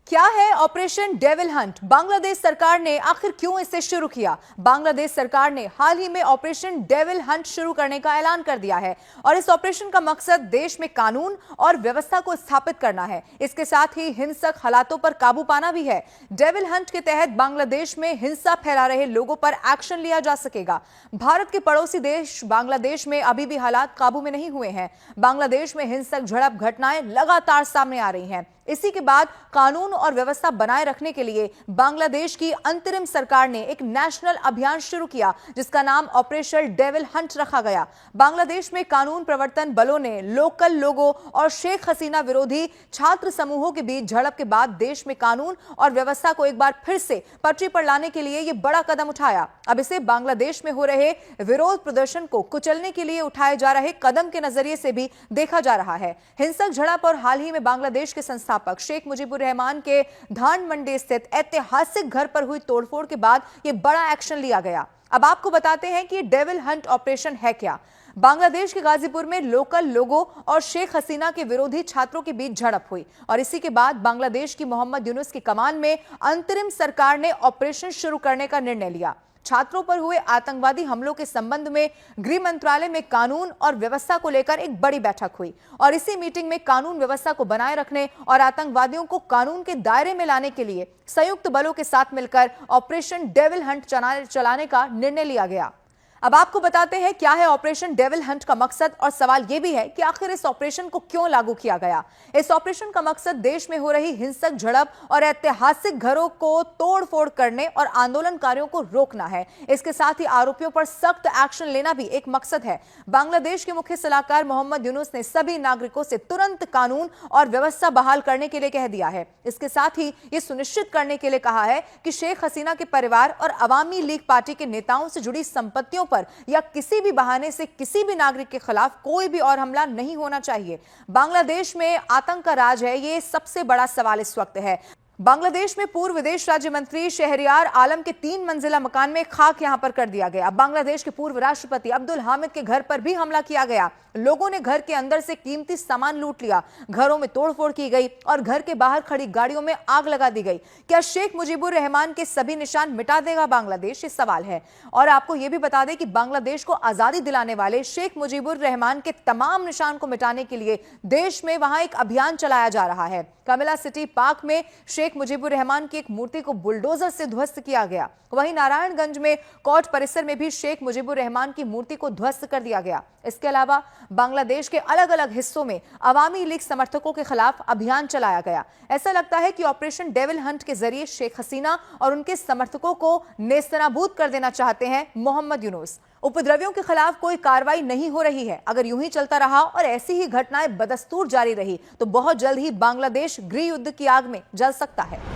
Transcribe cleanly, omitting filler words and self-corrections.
क्या है operation devil Hunt? Bangladesh सरकार ने आखिर क्यों इसे शुरू किया? बांग्लादेश सरकार ने हाल ही में ऑपरेशन डेविल हंट शुरू करने का ऐलान कर दिया है और इस ऑपरेशन का मकसद देश में कानून और व्यवस्था को स्थापित करना है। इसके साथ ही हिंसक हालातों पर काबू पाना भी है। डेविल हंट के तहत बांग्लादेश में हिंसा फैला रहे लोगों पर एक्शन लिया जा सकेगा। भारत के पड़ोसी देश बांग्लादेश में अभी भी हालात काबू में नहीं हुए हैं। बांग्लादेश में हिंसक झड़प घटनाएं लगातार सामने आ रही हैं। इसी के बाद कानून और व्यवस्था बनाए रखने के लिए बांग्लादेश की अंतरिम सरकार ने एक नेशनल अभियान शुरू किया जिसका नाम ऑपरेशन डेविल हंट रखा गया। बांग्लादेश में कानून प्रवर्तन बलों ने लोकल लोगों और शेख हसीना विरोधी छात्र समूहों के बीच झड़प के बाद देश में कानून और व्यवस्था को एक बार फिर से पटरी पर लाने के लिए यह बड़ा कदम उठाया। अब इसे बांग्लादेश में हो रहे विरोध प्रदर्शन को कुचलने के लिए उठाए जा रहे कदम के नजरिए से भी देखा जा रहा है। हिंसक झड़प और हाल ही में बांग्लादेश के संस्थापक शेख मुजीबुर रहमान के धानमंडी स्थित ऐतिहासिक घर पर हुई तोड़फोड़ के बाद यह बड़ा एक्शन लिया गया। अब आपको बताते हैं कि डेविल हंट ऑपरेशन है क्या। बांग्लादेश के गाजीपुर में लोकल लोगों और शेख हसीना के विरोधी छात्रों के बीच झड़प हुई और इसी के बाद बांग्लादेश की मोहम्मद यूनुस की कमान में अंतरिम सरकार ने ऑपरेशन शुरू करने का निर्णय लिया। छात्रों पर हुए आतंकवादी हमलों के संबंध में गृह मंत्रालय में कानून और व्यवस्था को लेकर एक बड़ी बैठक हुई और इसी मीटिंग में कानून व्यवस्था को बनाए रखने और आतंकवादियों को कानून के दायरे में लाने के लिए संयुक्त बलों के साथ मिलकर ऑपरेशन डेविल हंट चलाने का निर्णय लिया गया। अब आपको बताते हैं क्या है ऑपरेशन डेविल हंट का मकसद और सवाल यह भी है कि आखिर इस ऑपरेशन को क्यों लागू किया गया। इस ऑपरेशन का मकसद देश में हो रही हिंसक झड़प और ऐतिहासिक घरों को तोड़फोड़ करने और आंदोलनकारियों को रोकना है। इसके साथ ही आरोपियों पर सख्त एक्शन लेना भी एक मकसद है। बांग्लादेश के मुख्य सलाहकार मोहम्मद यूनुस ने सभी नागरिकों से तुरंत कानून और व्यवस्था बहाल करने के लिए कह दिया है। इसके साथ ही यह सुनिश्चित करने के लिए कहा है कि शेख हसीना के परिवार और अवामी लीग पार्टी के नेताओं से जुड़ी संपत्तियों या किसी भी बहाने से किसी भी नागरिक के खिलाफ कोई भी और हमला नहीं होना चाहिए। बांग्लादेश में आतंक का राज है, ये सबसे बड़ा सवाल इस वक्त है। बांग्लादेश में पूर्व विदेश राज्य मंत्री शहरियार आलम के 3 मंजिला मकान में खाक यहां पर कर दिया गया। बांग्लादेश के पूर्व राष्ट्रपति अब्दुल हामिद के घर पर भी हमला किया गया। लोगों ने घर के अंदर से कीमती सामान लूट लिया, घरों में तोड़फोड़ की गई और घर के बाहर खड़ी गाड़ियों में आग लगा दी गई। क्या शेख मुजीबुर रहमान के सभी निशान मिटा देगा बांग्लादेश? ये सवाल है। और आपको यह भी बता दें कि बांग्लादेश को आजादी दिलाने वाले शेख मुजीबुर रहमान के तमाम निशान को मिटाने के लिए देश में वहां एक अभियान चलाया जा रहा है। कमिला सिटी पार्क में शेख मुजीबुर रहमान की एक मूर्ति को बुलडोजर से ध्वस्त किया गया। वहीं नारायणगंज में कोर्ट परिसर में भी शेख मुजीबुर रहमान की मूर्ति को ध्वस्त कर दिया गया। इसके अलावा बांग्लादेश के अलग अलग हिस्सों में अवामी लीग समर्थकों के खिलाफ अभियान चलाया गया। ऐसा लगता है कि ऑपरेशन डेविल हंट के जरिए शेख हसीना और उनके समर्थकों को नेस्तनाबूद कर देना चाहते हैं मोहम्मद यूनुस। उपद्रवियों के खिलाफ कोई कार्रवाई नहीं हो रही है। अगर यूं ही चलता रहा और ऐसी ही घटनाएं बदस्तूर जारी रही तो बहुत जल्द ही बांग्लादेश गृह युद्ध की आग में जल सकता है।